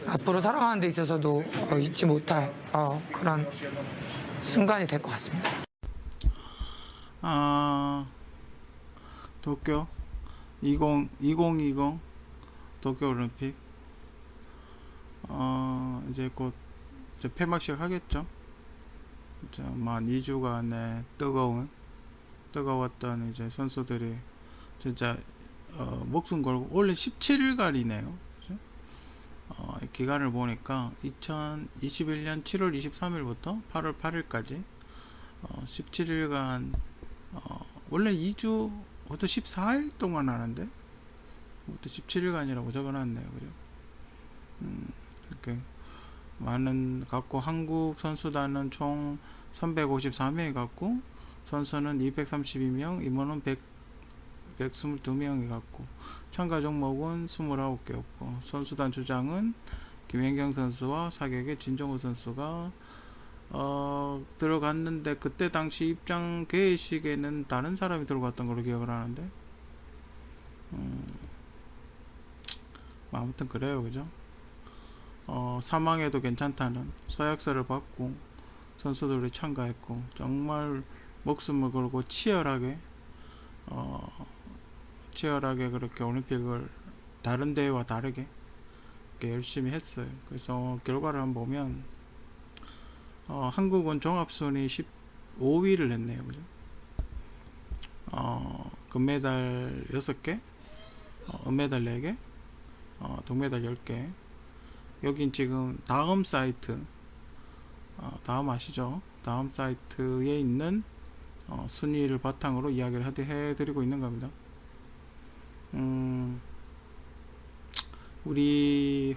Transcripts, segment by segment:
앞으로 살아가는 데 있어서도 잊지 못할 그런 순간이 될 것 같습니다. 도쿄 2020 도쿄올림픽 이제 곧 이제 폐막식 하겠죠. 만 2주간의 뜨거웠던 이제 선수들이 진짜 목숨 걸고 원래 17일간이네요. 기간을 보니까 2021년 7월 23일부터 8월 8일까지 17일간 원래 2주 보통 14일 동안 하는데 또 17일간이라고 적어놨네요. 그죠? 이렇게 많은 갖고 한국 선수단은 총 353명이 갖고 선수는 232명, 임원은 122명이 갖고 참가 종목은 29개였고 선수단 주장은 김연경 선수와 사격의 진정호 선수가 들어갔는데 그때 당시 입장 개회식에는 다른 사람이 들어갔던 걸로 기억을 하는데 아무튼 그래요. 그죠? 사망해도 괜찮다는 서약서를 받고 선수들이 참가했고 정말 목숨을 걸고 치열하게 그렇게 올림픽을 다른 대회와 다르게 열심히 했어요. 그래서 결과를 한번 보면 한국은 종합순위 15위를 했네요. 그죠? 금메달 6개, 은메달 4개, 동메달 10개. 여긴 지금 다음 사이트, 다음 아시죠? 다음 사이트에 있는 순위를 바탕으로 이야기를 해드리고 있는 겁니다. 우리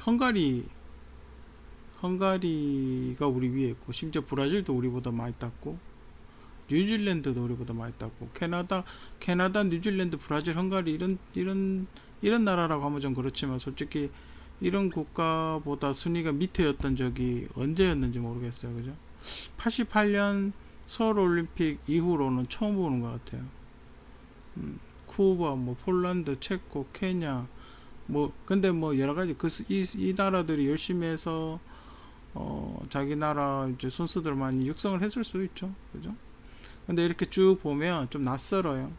헝가리가 우리 위에 있고 심지어 브라질도 우리보다 많이 땄고 뉴질랜드도 우리보다 많이 땄고 캐나다, 뉴질랜드, 브라질, 헝가리 이런 나라라고 하면 좀 그렇지만 솔직히 이런 국가보다 순위가 밑에였던 적이 언제였는지 모르겠어요. 그죠? 88년 서울올림픽 이후로는 처음 보는 것 같아요. 쿠바, 폴란드, 체코, 케냐, 근데 여러가지 이 나라들이 열심히 해서 자기 나라 이제 선수들 많이 육성을 했을 수도 있죠. 그죠? 근데 이렇게 쭉 보면 좀 낯설어요.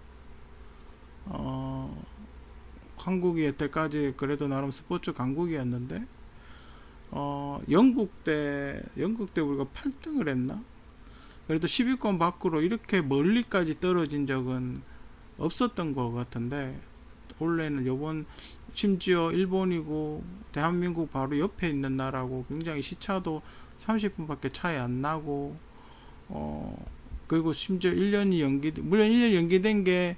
한국이 여태까지 그래도 나름 스포츠 강국이었는데 영국 때 우리가 8등을 했나? 그래도 10위권 밖으로 이렇게 멀리까지 떨어진 적은 없었던 것 같은데 원래는 요번 심지어 일본이고 대한민국 바로 옆에 있는 나라고 굉장히 시차도 30분밖에 차이 안 나고 그리고 심지어 1년이 물론 1년 연기된 게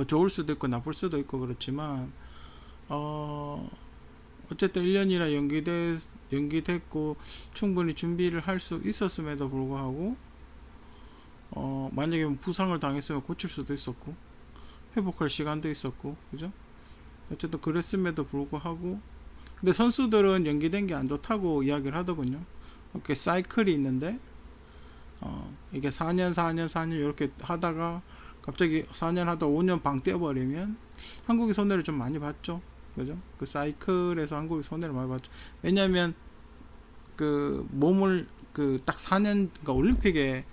좋을 수도 있고 나쁠 수도 있고 그렇지만 어쨌든 1년이나 연기됐고 충분히 준비를 할 수 있었음에도 불구하고 만약에 부상을 당했으면 고칠 수도 있었고 회복할 시간도 있었고 그죠? 어쨌든 그랬음에도 불구하고 근데 선수들은 연기된 게 안 좋다고 이야기를 하더군요. 이렇게 사이클이 있는데 이게 4년 이렇게 하다가 갑자기 4년 하다 5년 방 떼어버리면 한국이 손해를 좀 많이 봤죠. 그죠? 그 사이클에서 한국이 손해를 많이 봤죠. 왜냐면 그 몸을 딱 4년 그러니까 올림픽에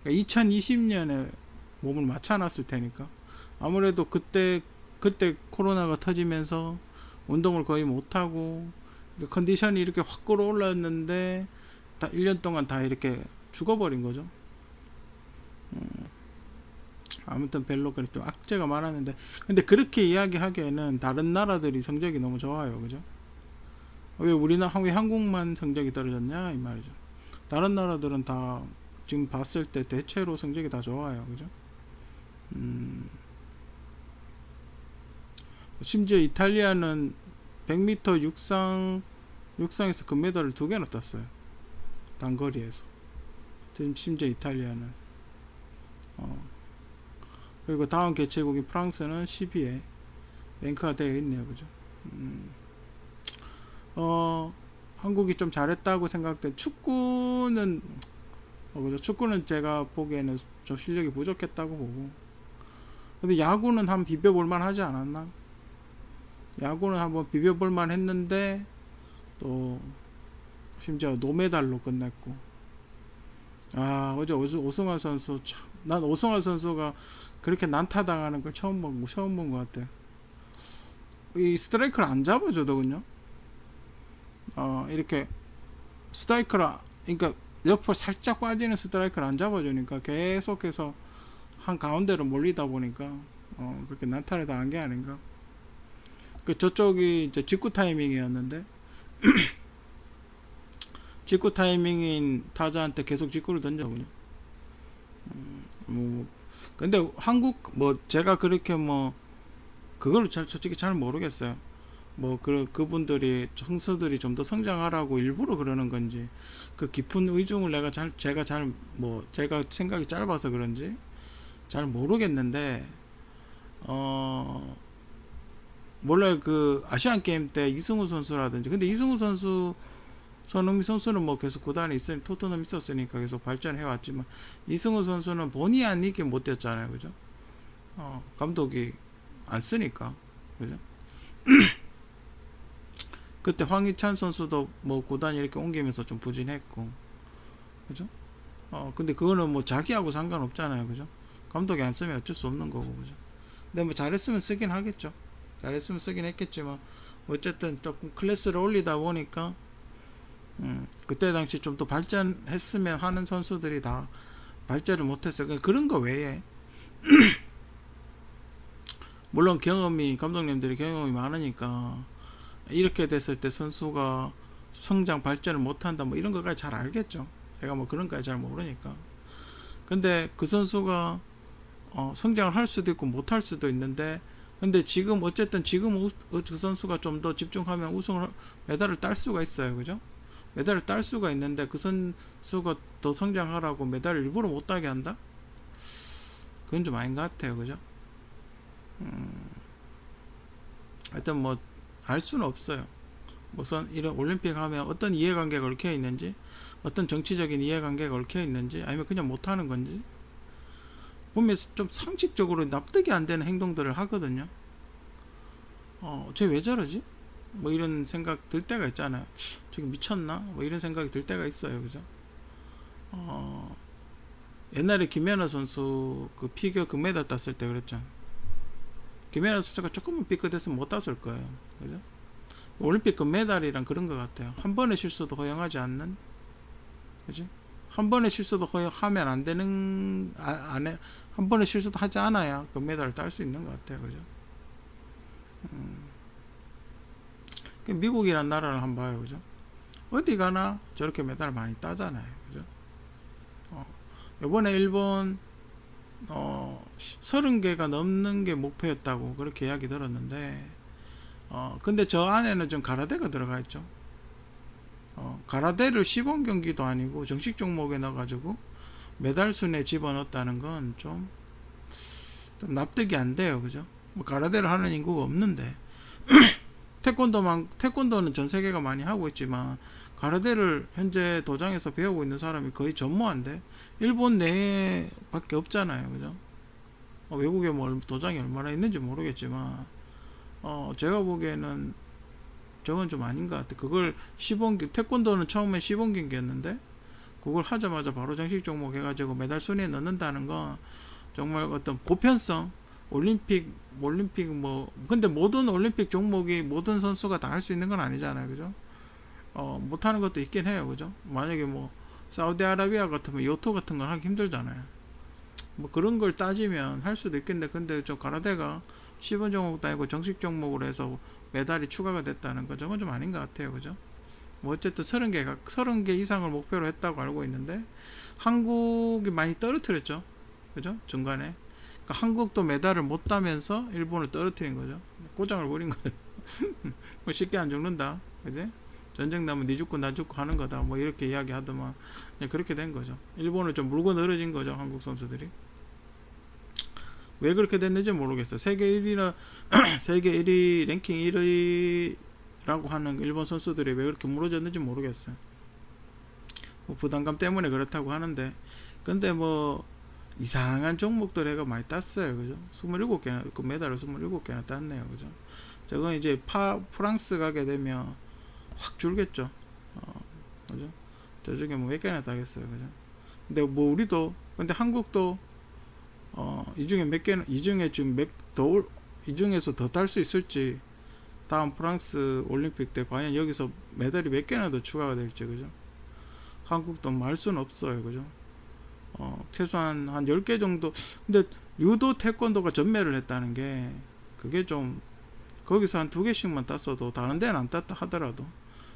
2020년에 몸을 맞춰놨을 테니까 아무래도 그때 코로나가 터지면서 운동을 거의 못하고 컨디션이 이렇게 확 끌어올랐는데 다 1년 동안 다 이렇게 죽어버린 거죠. 아무튼 별로 그렇게 좀 악재가 많았는데 근데 그렇게 이야기하기에는 다른 나라들이 성적이 너무 좋아요. 그죠? 왜 한국만 성적이 떨어졌냐 이 말이죠. 다른 나라들은 다 지금 봤을 때 대체로 성적이 다 좋아요. 그죠? 심지어 이탈리아는 100m 육상에서 금메달을 2개나 땄어요. 단거리에서. 심지어 이탈리아는 그리고 다음 개최국인 프랑스는 10위에 랭크가 되어 있네요. 그죠? 한국이 좀 잘했다고 생각된 축구는 그죠? 축구는 제가 보기에는 좀 실력이 부족했다고 보고 근데 야구는 한번 비벼볼만 하지 않았나? 야구는 한번 비벼볼만 했는데 또 심지어 노메달로 끝냈고. 아, 어제 오승환 선수 참, 난 오승환 선수가 그렇게 난타당하는 걸 처음 본 것 같아요. 이 스트라이크를 안 잡아주더군요. 이렇게 스트라이크를, 그러니까 옆으로 살짝 빠지는 스트라이크를 안 잡아주니까 계속해서 한 가운데로 몰리다 보니까 그렇게 난타를 당한 게 아닌가. 저쪽이 이제 직구 타이밍이었는데 직구 타이밍인 타자한테 계속 직구를 던져군요. 근데 한국 제가 그렇게 그걸 솔직히 잘 모르겠어요. 그분들이 선수들이 좀 더 성장하라고 일부러 그러는 건지, 그 깊은 의중을 제가 생각이 짧아서 그런지 잘 모르겠는데, 몰라요. 그 아시안 게임 때 이승우 선수라든지, 근데 이승우 선수, 손흥민 선수는 계속 구단에 토트넘 있었으니까 계속 발전해 왔지만, 이승우 선수는 본의 아니게 못 됐잖아요, 그죠? 감독이 안 쓰니까, 그죠? 그때 황희찬 선수도 구단 이렇게 옮기면서 좀 부진했고, 그죠? 근데 그거는 자기하고 상관없잖아요, 그죠? 감독이 안 쓰면 어쩔 수 없는 거고, 그죠? 근데 잘했으면 쓰긴 하겠죠. 잘했으면 쓰긴 했겠지만, 어쨌든 조금 클래스를 올리다 보니까, 그때 당시 좀 더 발전했으면 하는 선수들이 다 발전을 못했어요. 그런 거 외에, 물론 감독님들이 경험이 많으니까, 이렇게 됐을 때 선수가 성장 발전을 못한다 이런 것까지 잘 알겠죠. 제가 그런 거까지 잘 모르니까. 근데 그 선수가 성장을 할 수도 있고 못할 수도 있는데, 근데 지금 그 선수가 좀 더 집중하면 메달을 딸 수가 있어요, 그죠? 메달을 딸 수가 있는데 그 선수가 더 성장하라고 메달을 일부러 못 따게 한다? 그건 좀 아닌 것 같아요, 그죠? 하여튼 알 수는 없어요. 이런 올림픽 하면 어떤 이해관계가 얽혀 있는지, 어떤 정치적인 이해관계가 얽혀 있는지, 아니면 그냥 못하는 건지, 보면 좀 상식적으로 납득이 안 되는 행동들을 하거든요. 쟤 왜 저러지? 이런 생각 들 때가 있잖아요. 저기 미쳤나? 이런 생각이 들 때가 있어요, 그죠? 옛날에 김연아 선수 그 피겨 금메달 땄을 때 그랬잖아. 김연아 선수가 조금만 삐끗했으면 못 땄을 거예요, 그죠? 올림픽 금메달이란 그런 것 같아요. 한 번의 실수도 허용하지 않는, 그지? 한 번의 실수도 허용하면 안 되는, 한 번의 실수도 하지 않아야 금메달을 딸 수 있는 것 같아요, 그죠? 미국이란 나라를 한번 봐요, 그죠? 어디 가나 저렇게 메달을 많이 따잖아요, 그죠? 이번에 일본 30개가 넘는 게 목표였다고 그렇게 이야기 들었는데, 근데 저 안에는 좀 가라데가 들어가 있죠. 가라데를 시범 경기도 아니고 정식 종목에 넣어가지고 메달 순에 집어넣었다는 건 좀 납득이 안 돼요, 그죠? 가라데를 하는 인구가 없는데 태권도는 전 세계가 많이 하고 있지만, 가라데를 현재 도장에서 배우고 있는 사람이 거의 전무한데 일본 내에 밖에 없잖아요, 그죠? 외국에 도장이 얼마나 있는지 모르겠지만, 제가 보기에는 저건 좀 아닌 것 같아. 그걸 태권도는 처음에 시범 경기였는데, 그걸 하자마자 바로 정식 종목 해가지고 메달 순위에 넣는다는 건 정말 어떤 보편성, 근데 모든 올림픽 종목이 모든 선수가 다 할 수 있는 건 아니잖아요, 그죠? 못하는 것도 있긴 해요, 그죠? 만약에 사우디아라비아 같으면 요토 같은 건 하기 힘들잖아요. 그런 걸 따지면 할 수도 있겠는데, 근데 저 가라데가 시범 종목도 아니고 정식 종목으로 해서 메달이 추가가 됐다는 거, 저건 좀 아닌 것 같아요, 그죠? 어쨌든 30개 이상을 목표로 했다고 알고 있는데, 한국이 많이 떨어뜨렸죠, 그죠? 중간에. 그러니까 한국도 메달을 못 따면서 일본을 떨어뜨린 거죠. 고장을 부린 거죠. 쉽게 안 죽는다, 그지? 전쟁 나면 니 죽고 나 죽고 하는 거다, 이렇게 이야기 하더만 그냥 그렇게 된 거죠. 일본을 좀 물고 늘어진 거죠, 한국 선수들이. 왜 그렇게 됐는지 모르겠어요. 세계 1위 랭킹 1위라고 하는 일본 선수들이 왜 그렇게 무너졌는지 모르겠어요. 부담감 때문에 그렇다고 하는데, 근데 이상한 종목들 애가 많이 땄어요, 그죠? 27개나, 그 메달을 27개나 땄네요, 그죠? 저건 이제 프랑스 가게 되면 확 줄겠죠. 그죠? 저쪽에 뭐 몇 개나 따겠어요, 그죠? 근데 뭐 우리도, 근데 한국도 이 중에 몇 개나, 이 중에 지금 이 중에서 더 딸 수 있을지, 다음 프랑스 올림픽 때 과연 여기서 메달이 몇 개나 더 추가가 될지, 그죠? 한국도 말 수는 없어요, 그죠? 최소한 한 10개 정도. 근데 유도 태권도가 전매를 했다는 게, 그게 좀, 거기서 한 2개씩만 땄어도 다른 데는 안 땄다 하더라도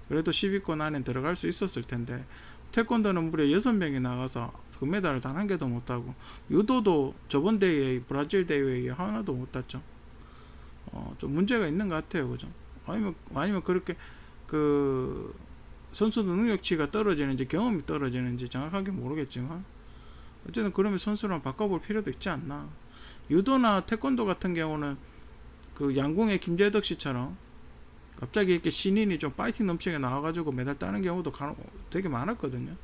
그래도 10위권 안에 들어갈 수 있었을 텐데, 태권도는 무려 6명이 나가서 금메달을 단 한 개도 못 따고, 유도도 저번 대회에, 브라질 대회에 하나도 못 땄죠. 좀 문제가 있는 것 같아요, 그죠? 아니면 그렇게 그 선수도 능력치가 떨어지는지 경험이 떨어지는지 정확하게 모르겠지만, 어쨌든 그러면 선수를 바꿔볼 필요도 있지 않나. 유도나 태권도 같은 경우는 그 양궁의 김재덕 씨처럼 갑자기 이렇게 신인이 좀 파이팅 넘치게 나와가지고 메달 따는 경우도 되게 많았거든요.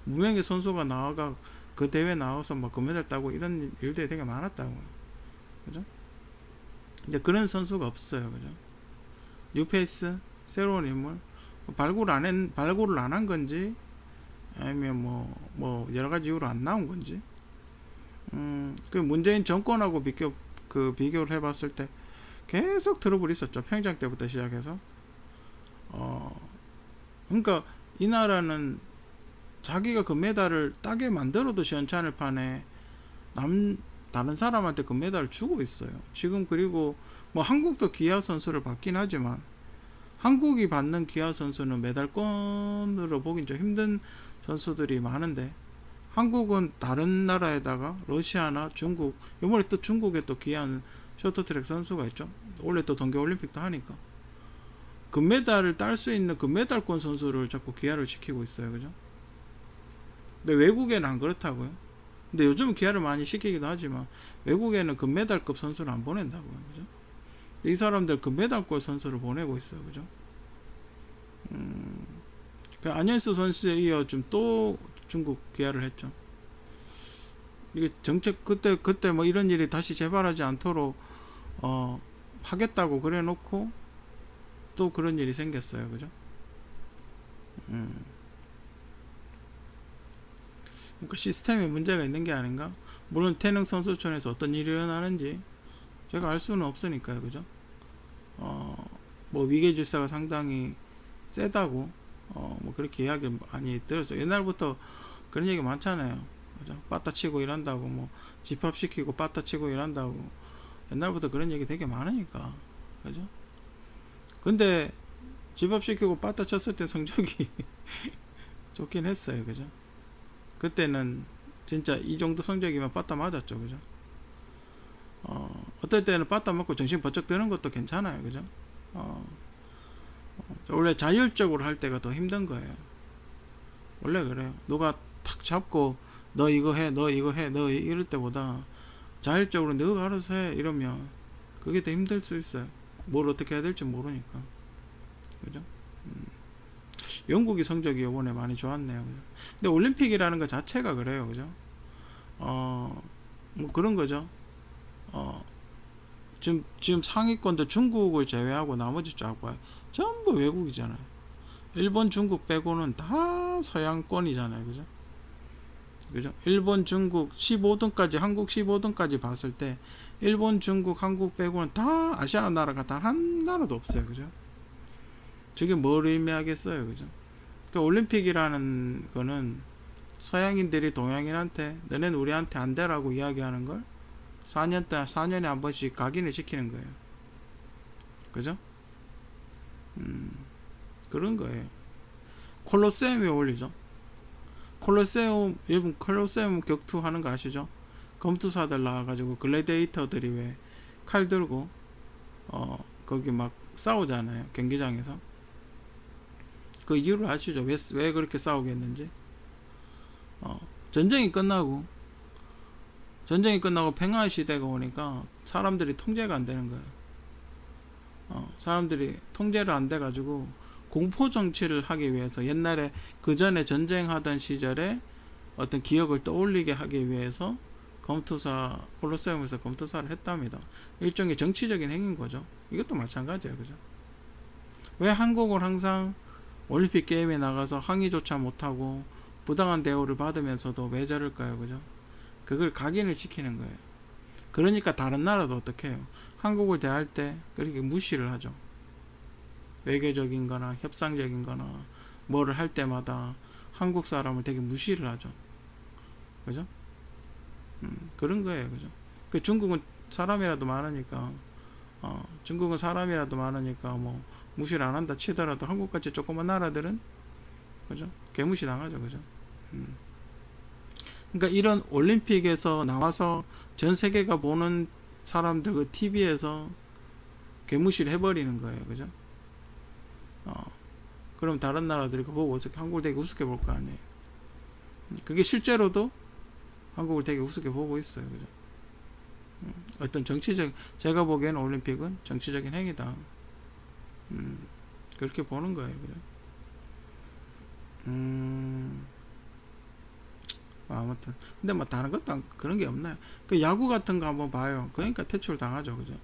무명의 선수가 나와가 그 대회 나와서 막 금메달 따고 이런 일들이 되게 많았다고. 그죠? 이제 그런 선수가 없어요. 그죠? 뉴페이스, 새로운 인물, 발굴을 안 한 건지, 아니면 뭐 여러 가지 이유로 안 나온 건지. 그 문재인 정권하고 비교를 해봤을 때 계속 트러블이 있었죠. 평장 때부터 시작해서. 그러니까 이 나라는 자기가 금메달을 따게 만들어도 시원찮을 판에 다른 사람한테 금메달을 주고 있어요. 지금. 그리고 뭐 한국도 기아 선수를 받긴 하지만, 한국이 받는 기아 선수는 메달권으로 보긴 좀 힘든 선수들이 많은데, 한국은 다른 나라에다가 러시아나 중국, 이번에 또 중국에 또 귀한 쇼트트랙 선수가 있죠. 원래 또 동계올림픽도 하니까 금메달을 딸 수 있는 금메달권 선수를 자꾸 기아를 시키고 있어요. 그죠? 근데 외국에는 안 그렇다고요. 근데 요즘은 기아를 많이 시키기도 하지만 외국에는 금메달급 선수를 안 보낸다고요. 그죠? 이 사람들 금메달권 선수를 보내고 있어요. 그죠? 그 안현수 선수에 이어 좀 또 중국 기아를 했죠. 이게 정책, 그때 뭐 이런 일이 다시 재발하지 않도록 하겠다고 그래 놓고 또 그런 일이 생겼어요. 그죠? 그러니까 시스템에 문제가 있는 게 아닌가? 물론 태릉 선수촌에서 어떤 일이 일어나는지 제가 알 수는 없으니까요. 그죠? 뭐 위계 질서가 상당히 세다고 뭐 그렇게 이야기를 많이 들었어요. 옛날부터 그런 얘기 많잖아요. 그죠? 빠따 치고 일한다고, 뭐 집합시키고 빠따 치고 일한다고, 옛날부터 그런 얘기 되게 많으니까. 그죠? 근데 집합시키고 빠따 쳤을 때 성적이 좋긴 했어요. 그죠? 그때는 진짜 이 정도 성적이면 빠따 맞았죠. 그죠? 어떨 때는 빠따 맞고 정신 번쩍 드는 것도 괜찮아요. 그죠? 원래 자율적으로 할 때가 더 힘든 거예요. 원래 그래요. 누가 탁 잡고 너 이거 해, 너 이거 해, 너 이럴 때보다 자율적으로 너가 알아서 해 이러면 그게 더 힘들 수 있어요. 뭘 어떻게 해야 될지 모르니까. 그죠? 영국이 성적이 이번에 많이 좋았네요. 그죠? 근데 올림픽이라는 것 자체가 그래요. 그죠? 뭐 그런 거죠. 지금 상위권도 중국을 제외하고 나머지 쫙 봐요. 전부 외국이잖아요. 일본, 중국 빼고는 다 서양권이잖아요. 그죠? 그죠? 일본, 중국 15등까지, 한국 15등까지 봤을 때 일본, 중국, 한국 빼고는 다 아시아 나라가 단 한 나라도 없어요. 그죠? 저게 뭘 의미하겠어요. 그죠? 그러니까 올림픽이라는 거는 서양인들이 동양인한테 너네는 우리한테 안 되라고 이야기하는 걸 4년에 한 번씩 각인을 시키는 거예요. 그죠? 그런 거예요. 콜로세움에 올리죠. 여러분 콜로세움 격투하는 거 아시죠? 검투사들 나와가지고 글래디에이터들이 왜 칼 들고 거기 막 싸우잖아요. 경기장에서. 그 이유를 아시죠? 왜 그렇게 싸우겠는지. 전쟁이 끝나고 평화의 시대가 오니까 사람들이 통제가 안 되는 거예요. 사람들이 통제를 안 돼가지고 공포 정치를 하기 위해서, 옛날에 그 전에 전쟁하던 시절에 어떤 기억을 떠올리게 하기 위해서 콜로세움에서 검투사를 했답니다. 일종의 정치적인 행위인 거죠. 이것도 마찬가지예요. 그죠? 왜 한국은 항상 올림픽 게임에 나가서 항의조차 못하고 부당한 대우를 받으면서도 왜 저럴까요? 그죠? 그걸 각인을 시키는 거예요. 그러니까 다른 나라도 어떻게 해요? 한국을 대할 때 그렇게 무시를 하죠. 외교적인 거나 협상적인 거나 뭐를 할 때마다 한국 사람을 되게 무시를 하죠. 그죠? 그런 거예요. 그죠? 그 중국은 사람이라도 많으니까, 중국은 사람이라도 많으니까 뭐 무시를 안 한다 치더라도 한국같이 조그만 나라들은, 그죠? 개무시 당하죠. 그죠? 그러니까 이런 올림픽에서 나와서 전 세계가 보는 사람들 그 TV에서 개무시를 해버리는 거예요. 그죠? 그럼 다른 나라들이 그거 보고 한국을 되게 우습게 볼 거 아니에요. 그게 실제로도 한국을 되게 우습게 보고 있어요. 그죠? 어떤 정치적, 제가 보기에는 올림픽은 정치적인 행위다. 그렇게 보는 거예요. 그죠? 아무튼. 근데 뭐 다른 것도 그런 게 없나요? 그 야구 같은 거 한번 봐요. 그러니까 퇴출 당하죠. 그죠?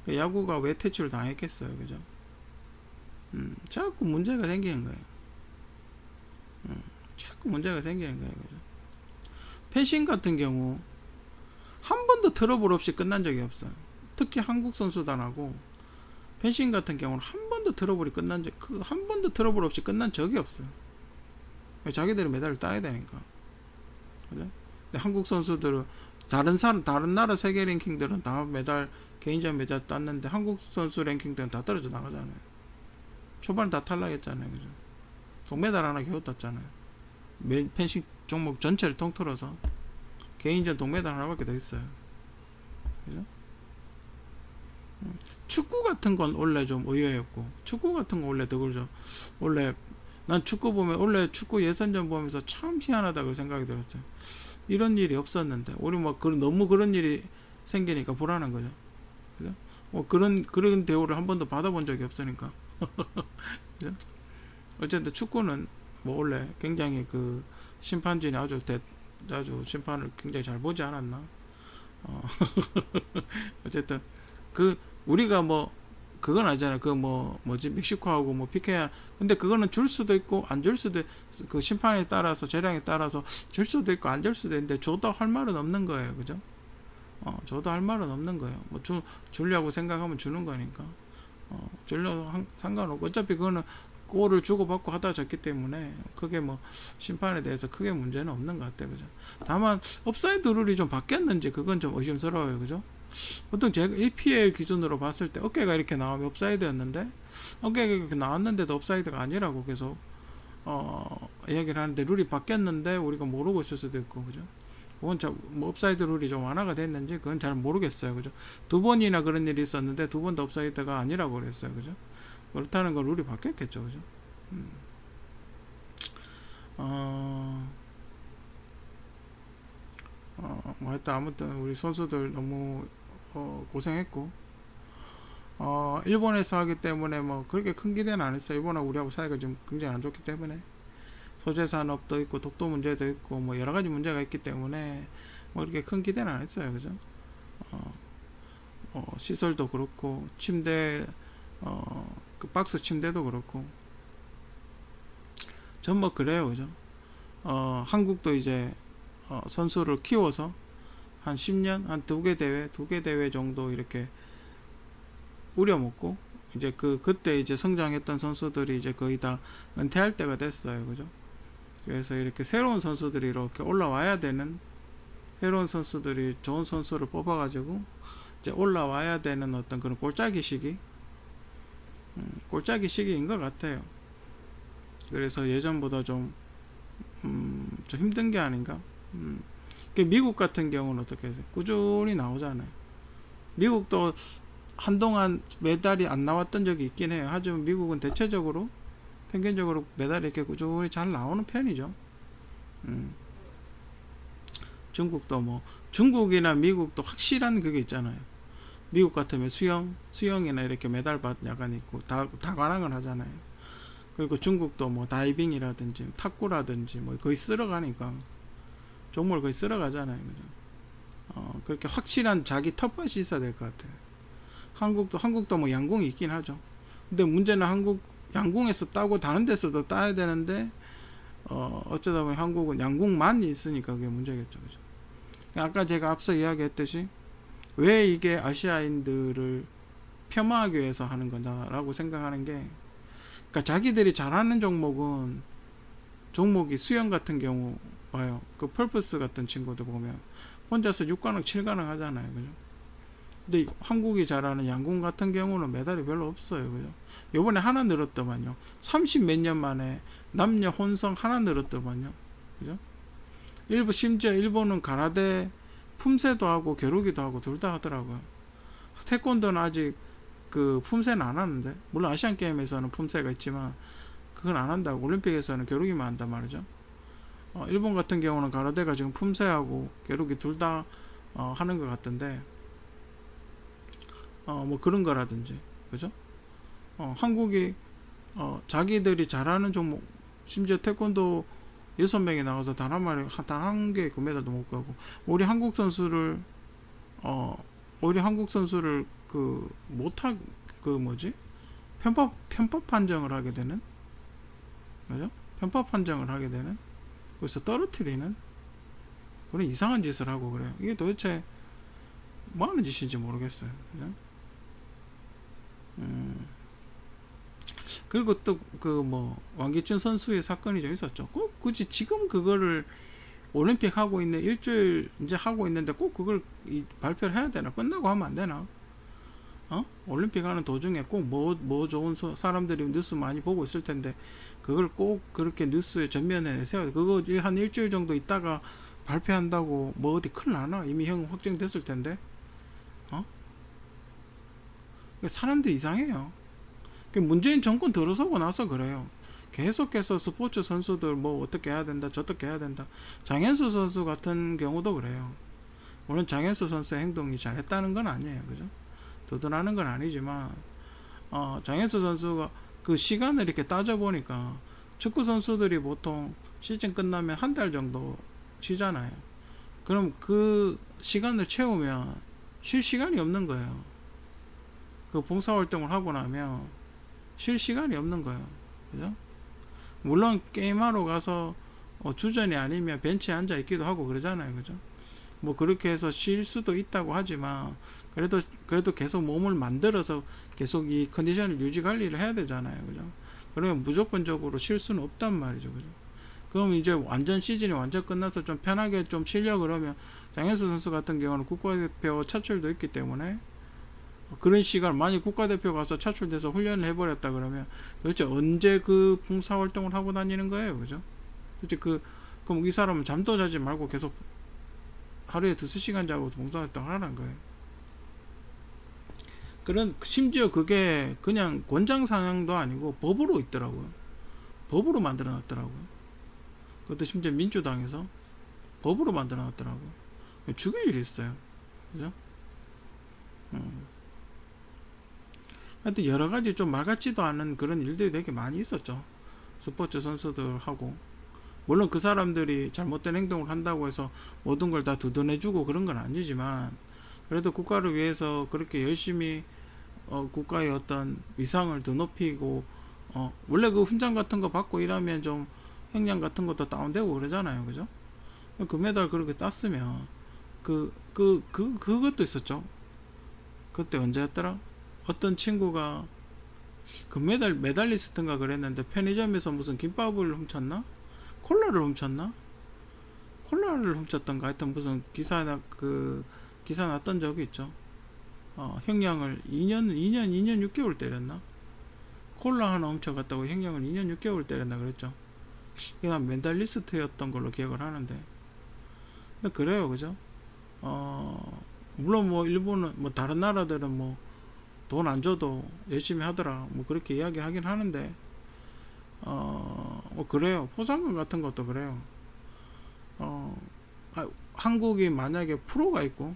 그 야구가 왜 퇴출 당했겠어요. 그죠? 자꾸 문제가 생기는 거예요. 자꾸 문제가 생기는 거예요. 그죠? 펜싱 같은 경우 한 번도 트러블 없이 끝난 적이 없어요. 특히 한국 선수단하고 펜싱 같은 경우는 한 번도 트러블이 끝난 적, 한 번도 트러블 없이 끝난 적이 없어요. 자기들이 메달을 따야 되니까. 그죠? 근데 한국 선수들은 다른 나라 세계 랭킹들은 다 개인전 메달 땄는데 한국 선수 랭킹들은 다 떨어져 나가잖아요. 초반에 다 탈락했잖아요. 그죠? 동메달 하나 겨우 땄잖아요. 펜싱 종목 전체를 통틀어서 개인전 동메달 하나밖에 더 있어요. 그죠? 축구 같은 건 원래 좀 의외였고, 축구 같은 건 원래 더 그러죠. 원래 난 축구 보면, 원래 축구 예선전 보면서 참 희한하다고 생각이 들었어요. 이런 일이 없었는데 우리 뭐 너무 그런 일이 생기니까 불안한 거죠. 그죠? 그런 대우를 한 번도 받아본 적이 없으니까. 그죠? 어쨌든 축구는 뭐 원래 굉장히 그 심판진이 아주 심판을 굉장히 잘 보지 않았나. 어쨌든 우리가 뭐 그건 아니잖아요. 멕시코하고 뭐 PK, 근데 그거는 줄 수도 있고 안 줄 수도, 그 심판에 따라서 재량에 따라서 줄 수도 있고 안 줄 수도 있는데 줘도 할 말은 없는 거예요. 그죠? 줘도 할 말은 없는 거예요. 뭐 주려고 생각하면 주는 거니까. 주려고 상관없고, 어차피 그거는 골을 주고받고 하다 졌기 때문에 크게 뭐 심판에 대해서 크게 문제는 없는 것 같아요. 그죠? 다만 업사이드 룰이 좀 바뀌었는지 그건 좀 의심스러워요. 그죠? 보통 제가 APL 기준으로 봤을 때 어깨가 이렇게 나오면 업사이드였는데, 어깨가 이렇게 나왔는데도 업사이드가 아니라고 계속 이야기를 하는데, 룰이 바뀌었는데 우리가 모르고 있을 수도 있고. 그죠? 그건 뭐 업사이드 룰이 좀 완화가 됐는지 그건 잘 모르겠어요. 그죠? 2번이나 그런 일이 있었는데 2번 다 업사이드가 아니라고 그랬어요. 그죠? 그렇다는 건 룰이 바뀌었겠죠. 그죠? 뭐 하여튼 아무튼 우리 선수들 너무 고생했고, 일본에서 하기 때문에 뭐 그렇게 큰 기대는 안 했어요. 일본하고 우리하고 사이가 좀 굉장히 안 좋기 때문에, 소재 산업도 있고 독도 문제도 있고 뭐 여러 가지 문제가 있기 때문에 뭐 그렇게 큰 기대는 안 했어요. 그죠? 시설도 그렇고 침대, 그 박스 침대도 그렇고 전 뭐 그래요. 그죠? 한국도 이제 선수를 키워서 한 10년, 한 두 개 대회 정도 이렇게 우려먹고, 이제 그때 이제 성장했던 선수들이 이제 거의 다 은퇴할 때가 됐어요. 그죠? 그래서 이렇게 새로운 선수들이 이렇게 올라와야 되는, 새로운 선수들이 좋은 선수를 뽑아가지고 이제 올라와야 되는 어떤 그런 골짜기 시기인 것 같아요. 그래서 예전보다 좀 힘든 게 아닌가. 미국 같은 경우는 어떻게 해서 꾸준히 나오잖아요. 미국도 한동안 메달이 안 나왔던 적이 있긴 해요. 하지만 미국은 대체적으로 평균적으로 메달이 이렇게 꾸준히 잘 나오는 편이죠. 중국도 뭐, 중국이나 미국도 확실한 그게 있잖아요. 미국 같으면 수영이나 이렇게 메달 약간 있고 다 관왕을 하잖아요. 그리고 중국도 뭐 다이빙이라든지 탁구라든지 뭐 거의 쓸어가니까, 종목을 거의 쓸어가잖아요. 그죠? 그렇게 확실한 자기 텃밭이 있어야 될 것 같아요. 한국도 뭐 양궁이 있긴 하죠. 근데 문제는 양궁에서 따고 다른 데서도 따야 되는데 어쩌다 보니 한국은 양궁만 있으니까 그게 문제겠죠. 그죠? 아까 제가 앞서 이야기했듯이 왜 이게 아시아인들을 폄하하기 위해서 하는 거다라고 생각하는 게, 그러니까 자기들이 잘하는 종목이 수영 같은 경우 봐요. 그 펄프스 같은 친구들 보면 혼자서 6관왕 7관왕 하잖아요. 그죠? 근데 한국이 잘하는 양궁 같은 경우는 메달이 별로 없어요. 그죠? 요번에 하나 늘었더만요. 30 몇 년 만에 남녀 혼성 하나 늘었더만요. 그죠? 심지어 일본은 가라데 품새도 하고 겨루기도 하고 둘 다 하더라고요. 태권도는 아직 그 품새는 안 하는데, 물론 아시안 게임에서는 품새가 있지만 그건 안 한다고. 올림픽에서는 겨루기만 한단 말이죠. 일본 같은 경우는 가라데가 지금 품새하고 겨루기 둘 다 하는 것 같던데, 뭐 그런 거라든지, 그죠? 한국이 자기들이 잘하는 종목, 심지어 태권도 6명이 나가서 단 한 개의 금메달도 못 가고, 우리 한국 선수를 편법 판정을 하게 되는, 그죠? 편법 판정을 하게 되는, 그래서 떨어뜨리는 그런 이상한 짓을 하고 그래요. 이게 도대체 뭐 하는 짓인지 모르겠어요. 그죠? 그리고 또 왕기춘 선수의 사건이 좀 있었죠. 꼭 굳이 지금 그거를 올림픽 하고 있는 일주일 이제 하고 있는데 꼭 그걸 발표를 해야 되나? 끝나고 하면 안 되나? 올림픽 하는 도중에 꼭 뭐 좋은 사람들이 뉴스 많이 보고 있을 텐데 그걸 꼭 그렇게 뉴스의 전면에 내세워야 돼. 그거 한 일주일 정도 있다가 발표한다고 뭐 어디 큰일 나나? 이미 형 확정됐을 텐데. 사람들이 이상해요. 문재인 정권 들어서고 나서 그래요. 계속해서 스포츠 선수들 뭐 어떻게 해야 된다, 저떻게 해야 된다. 장현수 선수 같은 경우도 그래요. 물론 장현수 선수의 행동이 잘했다는 건 아니에요. 그죠? 도전하는 건 아니지만, 장현수 선수가 그 시간을 이렇게 따져보니까 축구 선수들이 보통 시즌 끝나면 한 달 정도 쉬잖아요. 그럼 그 시간을 채우면 쉴 시간이 없는 거예요. 그 봉사활동을 하고 나면 쉴 시간이 없는 거예요. 그죠? 물론 게임하러 가서 주전이 아니면 벤치에 앉아 있기도 하고 그러잖아요. 그죠? 뭐 그렇게 해서 쉴 수도 있다고 하지만 그래도 계속 몸을 만들어서 계속 이 컨디션을 유지 관리를 해야 되잖아요. 그죠? 그러면 무조건적으로 쉴 수는 없단 말이죠. 그죠? 그럼 이제 시즌이 완전 끝나서 좀 편하게 좀 쉬려고 그러면 장현수 선수 같은 경우는 국가대표 차출도 있기 때문에 그런 시간, 만약 국가대표 가서 차출돼서 훈련을 해버렸다 그러면 도대체 언제 그 봉사활동을 하고 다니는 거예요. 그죠? 도대체 그럼 이 사람은 잠도 자지 말고 계속 하루에 2-3시간 자고 봉사활동을 하라는 거예요. 심지어 그게 그냥 권장사항도 아니고 법으로 있더라고요. 법으로 만들어 놨더라고요. 그것도 심지어 민주당에서 법으로 만들어 놨더라고요. 죽일 일이 있어요. 그죠? 하여튼 여러가지 좀 말 같지도 않은 그런 일들이 되게 많이 있었죠. 스포츠 선수들하고. 물론 그 사람들이 잘못된 행동을 한다고 해서 모든 걸 다 두둔해주고 그런 건 아니지만, 그래도 국가를 위해서 그렇게 열심히 국가의 어떤 위상을 더 높이고, 원래 그 훈장 같은 거 받고 일하면 좀 형량 같은 것도 다운되고 그러잖아요. 그죠? 그 메달 그렇게 땄으면 그것도 있었죠. 그때 언제였더라? 어떤 친구가 금메달 메달리스트인가 그랬는데 편의점에서 무슨 김밥을 훔쳤나? 콜라를 훔쳤던가 하여튼 무슨 기사 났던 적이 있죠. 형량을 2년 6개월 때렸나? 콜라 하나 훔쳐갔다고 형량을 2년 6개월 때렸나 그랬죠. 그냥 메달리스트였던 걸로 기억을 하는데. 근데 그래요. 그죠? 물론 뭐 일본은 뭐 다른 나라들은 뭐 돈 안 줘도 열심히 하더라 뭐 그렇게 이야기를 하긴 하는데 뭐 그래요. 포상금 같은 것도 그래요. 한국이 만약에 프로가 있고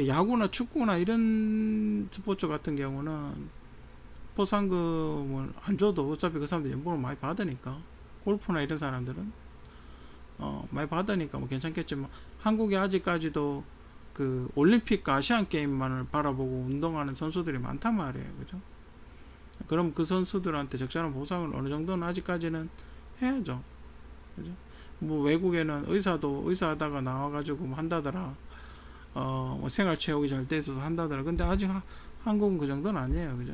야구나 축구나 이런 스포츠 같은 경우는 포상금을 안 줘도 어차피 그 사람들 연봉을 많이 받으니까, 골프나 이런 사람들은 많이 받으니까 뭐 괜찮겠지만, 한국이 아직까지도 그 올림픽과 아시안 게임만을 바라보고 운동하는 선수들이 많단 말이에요. 그죠? 그럼 그 선수들한테 적절한 보상을 어느 정도는 아직까지는 해야죠. 그죠? 뭐 외국에는 의사 하다가 나와가지고 뭐 한다더라. 뭐 생활체육이 잘 돼 있어서 한다더라. 근데 아직 한국은 그 정도는 아니에요. 그죠?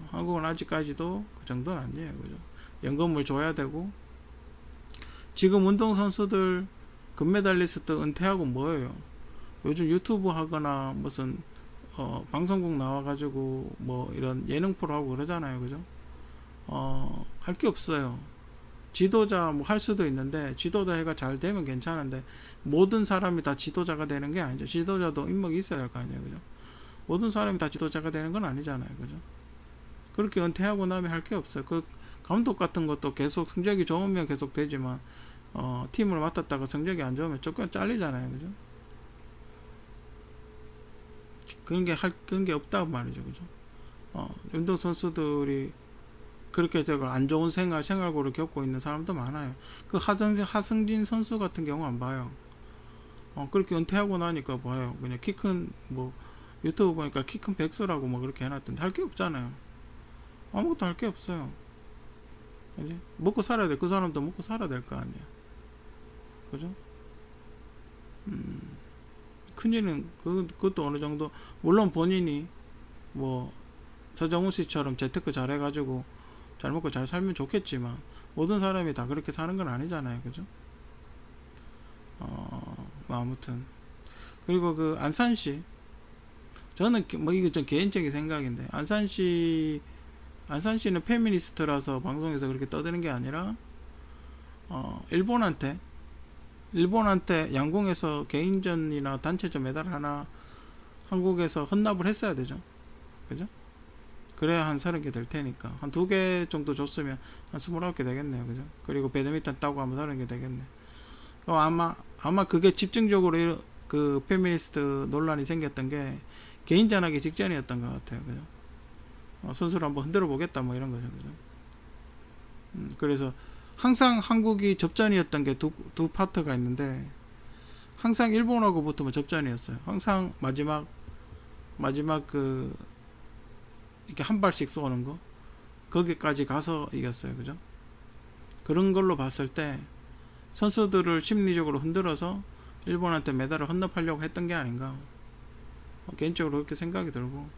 한국은 아직까지도 그 정도는 아니에요. 그죠? 연금을 줘야 되고, 지금 운동선수들 금메달리스트 은퇴하고 뭐예요? 요즘 유튜브 하거나 무슨 방송국 나와가지고 뭐 이런 예능 프로 하고 그러잖아요. 그죠? 할 게 없어요. 지도자 뭐 할 수도 있는데, 지도자 해가 잘 되면 괜찮은데, 모든 사람이 다 지도자가 되는 게 아니죠. 지도자도 인맥이 있어야 할 거 아니에요. 그죠? 모든 사람이 다 지도자가 되는 건 아니잖아요. 그죠? 그렇게 은퇴하고 나면 할 게 없어요. 그 감독 같은 것도 계속 성적이 좋으면 계속 되지만, 팀을 맡았다가 성적이 안 좋으면 조금 잘리잖아요. 그죠? 그런 게 없다고 말이죠. 그죠? 운동선수들이 그렇게 안 좋은 생활고를 겪고 있는 사람도 많아요. 그 하승진 선수 같은 경우 안 봐요. 그렇게 은퇴하고 나니까 봐요. 그냥 키 큰, 뭐, 유튜브 보니까 키 큰 백수라고 뭐 그렇게 해놨던데 할 게 없잖아요. 아무것도 할 게 없어요. 그지? 먹고 살아야 돼. 그 사람도 먹고 살아야 될 거 아니야. 그죠? 큰일은, 그것도 어느 정도, 물론 본인이, 뭐, 서정훈 씨처럼 재테크 잘 해가지고, 잘 먹고 잘 살면 좋겠지만, 모든 사람이 다 그렇게 사는 건 아니잖아요. 그죠? 뭐 아무튼. 그리고 그 안산시, 저는 뭐 이거 좀 개인적인 생각인데, 안산시는 페미니스트라서 방송에서 그렇게 떠드는 게 아니라, 일본한테 양궁에서 개인전이나 단체전 메달 하나 한국에서 헌납을 했어야 되죠. 그죠? 그래야 한 30개 될 테니까. 한 2개 정도 줬으면 한 29개 되겠네요. 그죠? 그리고 배드민턴 따고 하면 30개 되겠네. 아마 그게 집중적으로 그 페미니스트 논란이 생겼던 게 개인전 하기 직전이었던 것 같아요. 그죠? 선수를 한번 흔들어 보겠다 뭐 이런 거죠. 그죠? 그래서 항상 한국이 접전이었던 게 두 파트가 있는데, 항상 일본하고 붙으면 접전이었어요. 항상 마지막 이렇게 한 발씩 쏘는 거, 거기까지 가서 이겼어요. 그죠? 그런 걸로 봤을 때 선수들을 심리적으로 흔들어서 일본한테 메달을 헌납하려고 했던 게 아닌가, 개인적으로 그렇게 생각이 들고,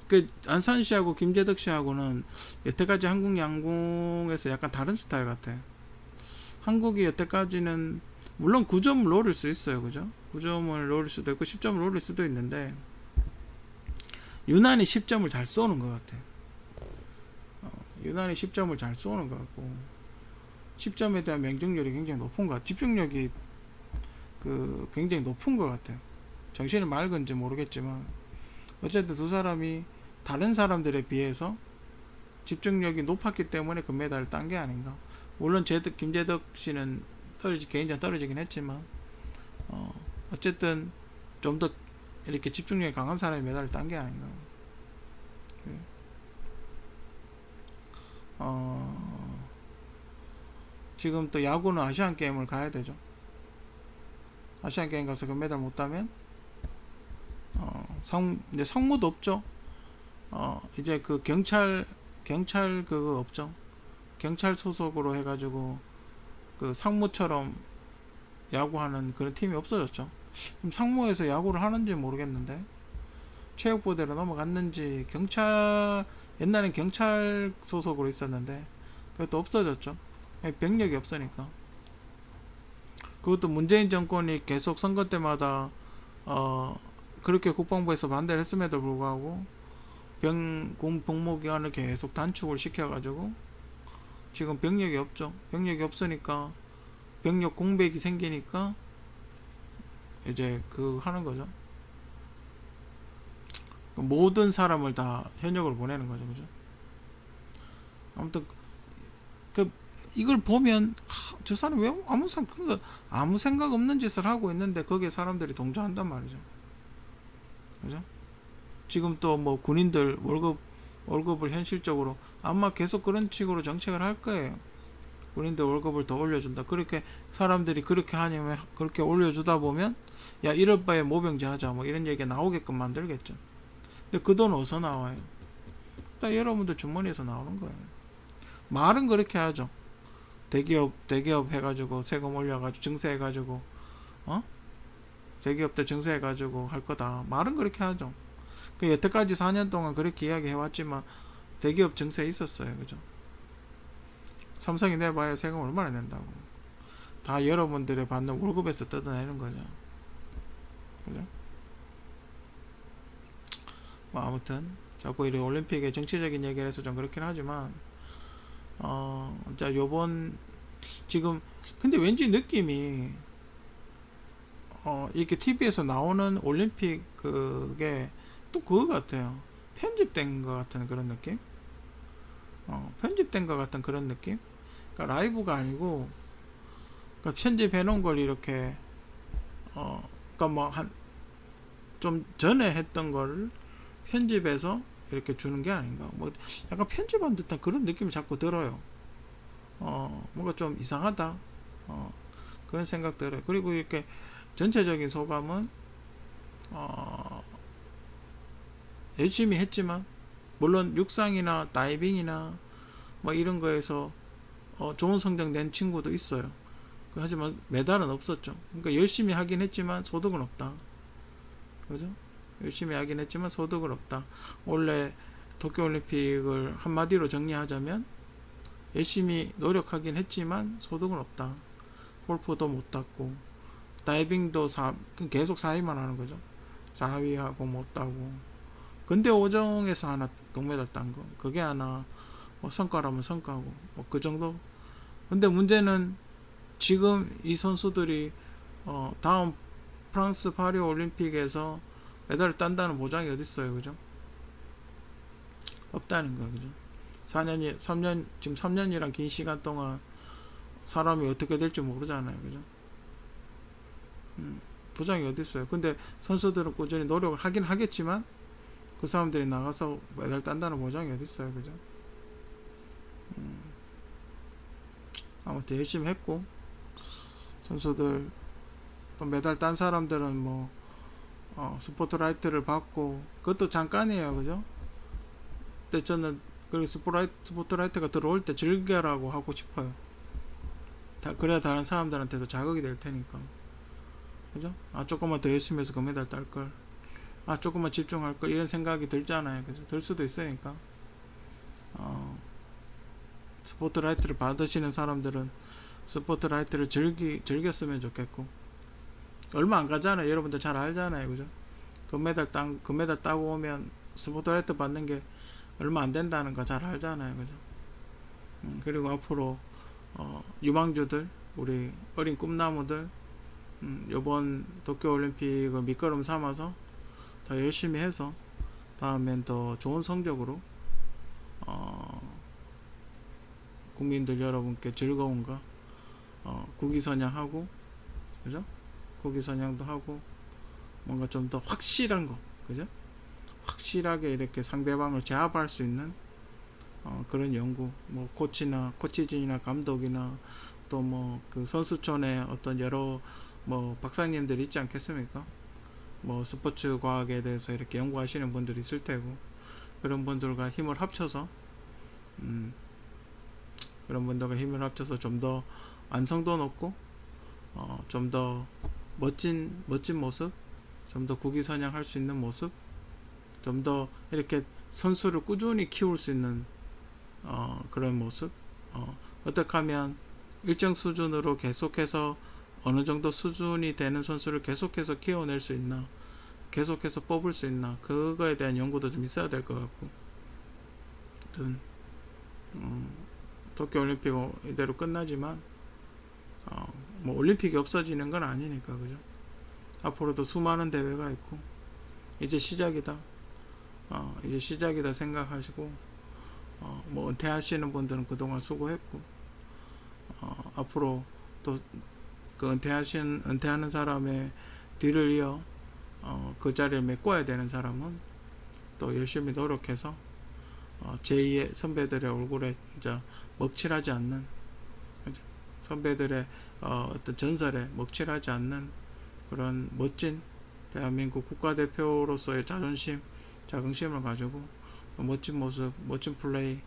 그 안산시하고 김재덕시하고는 여태까지 한국 양궁에서 약간 다른 스타일 같아요. 한국이 여태까지는 물론 9점을 노릴 수 있어요. 그죠? 9점을 노릴 수도 있고 10점을 노릴 수도 있는데, 유난히 10점을 잘 쏘는 것 같아요. 유난히 10점을 잘 쏘는 것 같고, 10점에 대한 명중률이 굉장히 높은 것 같아요. 집중력이 굉장히 높은 것 같아요. 정신이 맑은지 모르겠지만, 어쨌든 두 사람이 다른 사람들에 비해서 집중력이 높았기 때문에 금메달을 딴 게 아닌가. 물론 김재덕 씨는 개인전 떨어지긴 했지만, 어쨌든 좀 더 이렇게 집중력이 강한 사람이 메달을 딴 게 아닌가. 지금 또 야구는 아시안 게임을 가야 되죠. 아시안 게임 가서 금메달 못 따면 이제 상무도 없죠. 이제 그 경찰 그거 없죠. 경찰 소속으로 해가지고 그 상무처럼 야구하는 그런 팀이 없어졌죠. 그럼 상무에서 야구를 하는지 모르겠는데, 체육부대로 넘어갔는지, 옛날엔 경찰 소속으로 있었는데 그것도 없어졌죠. 병력이 없으니까. 그것도 문재인 정권이 계속 선거 때마다 그렇게 국방부에서 반대를 했음에도 불구하고 복무기간을 계속 단축을 시켜가지고 지금 병력이 없죠. 병력이 없으니까 병력 공백이 생기니까 이제 하는 거죠. 모든 사람을 다 현역으로 보내는 거죠. 그죠? 아무튼 이걸 보면 저 사람 왜 아무 생각 없는 짓을 하고 있는데 거기에 사람들이 동조한단 말이죠. 그죠? 지금 또 뭐 군인들 월급을 현실적으로 아마 계속 그런 식으로 정책을 할 거예요. 군인들 월급을 더 올려준다. 그렇게 사람들이 그렇게 하냐면, 그렇게 올려주다 보면 야 이럴 바에 모병제 하자 뭐 이런 얘기가 나오게끔 만들겠죠. 근데 그 돈 어디서 나와요? 딱 여러분들 주머니에서 나오는 거예요. 말은 그렇게 하죠. 대기업 해가지고 세금 올려가지고 증세해가지고 대기업들 증세해가지고 할 거다. 말은 그렇게 하죠. 그 여태까지 4년 동안 그렇게 이야기해왔지만 대기업 증세 있었어요. 그죠? 삼성이 내봐야 세금 얼마나 낸다고. 다 여러분들의 받는 월급에서 뜯어내는 거죠. 그죠? 뭐 아무튼 자꾸 이 올림픽의 정치적인 얘기를 해서 좀 그렇긴 하지만 자 요번 지금 근데 왠지 느낌이 이렇게 TV에서 나오는 올림픽 그게 또 그거 같아요. 편집된 것 같은 그런 느낌? 편집된 것 같은 그런 느낌? 그러니까 라이브가 아니고 그러니까 편집해 놓은 걸 이렇게 그러니까 뭐 한 좀 전에 했던 걸 편집해서 이렇게 주는 게 아닌가. 뭐 약간 편집한 듯한 그런 느낌이 자꾸 들어요. 뭔가 좀 이상하다. 그런 생각 들어요. 그리고 이렇게 전체적인 소감은 열심히 했지만 물론 육상이나 다이빙이나 뭐 이런 거에서 좋은 성적 낸 친구도 있어요. 하지만 메달은 없었죠. 그러니까 열심히 하긴 했지만 소득은 없다. 그죠? 열심히 하긴 했지만 소득은 없다. 원래 도쿄올림픽을 한마디로 정리하자면 열심히 노력하긴 했지만 소득은 없다. 골프도 못 땄고 다이빙도 계속 4위만 하는 거죠. 4위하고 못 따고 근대 오정에서 하나 동메달 딴 거 그게 하나 뭐 성과라면 성과고 뭐 그 정도. 근데 문제는 지금 이 선수들이 다음 프랑스 파리 올림픽에서 메달을 딴다는 보장이 어디 있어요. 그죠? 없다는 거예요. 그죠? 3년 지금 3년이란 긴 시간 동안 사람이 어떻게 될지 모르잖아요. 그죠? 보장이 어디 있어요. 근데 선수들은 꾸준히 노력을 하긴 하겠지만 그 사람들이 나가서 메달 딴다는 보장이 어디 있어요. 그죠? 아무튼 열심히 했고 선수들 또 메달 딴 사람들은 뭐 스포트라이트를 받고 그것도 잠깐이에요. 그죠? 근데 저는 그 스포트라이트가 들어올 때 즐겨라고 하고 싶어요. 그래야 다른 사람들한테도 자극이 될 테니까. 그죠? 조금만 더 열심히 해서 그 메달 딸걸. 조금만 집중할걸. 이런 생각이 들잖아요. 그죠? 들 수도 있으니까. 스포트라이트를 받으시는 사람들은 스포트라이트를 즐겼으면 좋겠고. 얼마 안 가잖아요. 여러분들 잘 알잖아요. 그죠? 금메달 따고 오면 스포트라이트 받는 게 얼마 안 된다는 거 잘 알잖아요. 그죠? 그리고 앞으로 유망주들, 우리 어린 꿈나무들, 요번 도쿄올림픽을 밑거름 삼아서 더 열심히 해서 다음엔 더 좋은 성적으로 국민들 여러분께 즐거움과 국위선양하고, 그죠? 국위선양도 하고 뭔가 좀 더 확실한 거, 그죠? 확실하게 이렇게 상대방을 제압할 수 있는 그런 연구, 뭐 코치진이나 감독이나 또 뭐 그 선수촌에 어떤 여러 뭐 박사님들이 있지 않겠습니까? 뭐 스포츠 과학에 대해서 이렇게 연구하시는 분들이 있을 테고 그런 분들과 힘을 합쳐서 좀 더 완성도 높고 좀 더 멋진 모습, 좀 더 국위선양할 수 있는 모습, 좀 더 이렇게 선수를 꾸준히 키울 수 있는 그런 모습, 어떻게 하면 일정 수준으로 계속해서 어느 정도 수준이 되는 선수를 계속해서 키워낼 수 있나, 계속해서 뽑을 수 있나, 그거에 대한 연구도 좀 있어야 될 것 같고. 아무튼 도쿄올림픽 이대로 끝나지만 뭐 올림픽이 없어지는 건 아니니까. 그죠? 앞으로도 수많은 대회가 있고 이제 시작이다 생각하시고 뭐 은퇴하시는 분들은 그동안 수고했고 앞으로 또 그 은퇴하는 사람의 뒤를 이어 그 자리를 메꿔야 되는 사람은 또 열심히 노력해서 제2의 선배들의 얼굴에 진짜 먹칠하지 않는, 선배들의 어떤 전설에 먹칠하지 않는 그런 멋진 대한민국 국가대표로서의 자존심, 자긍심을 가지고 멋진 모습, 멋진 플레이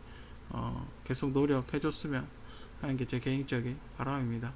계속 노력해줬으면 하는 게 제 개인적인 바람입니다.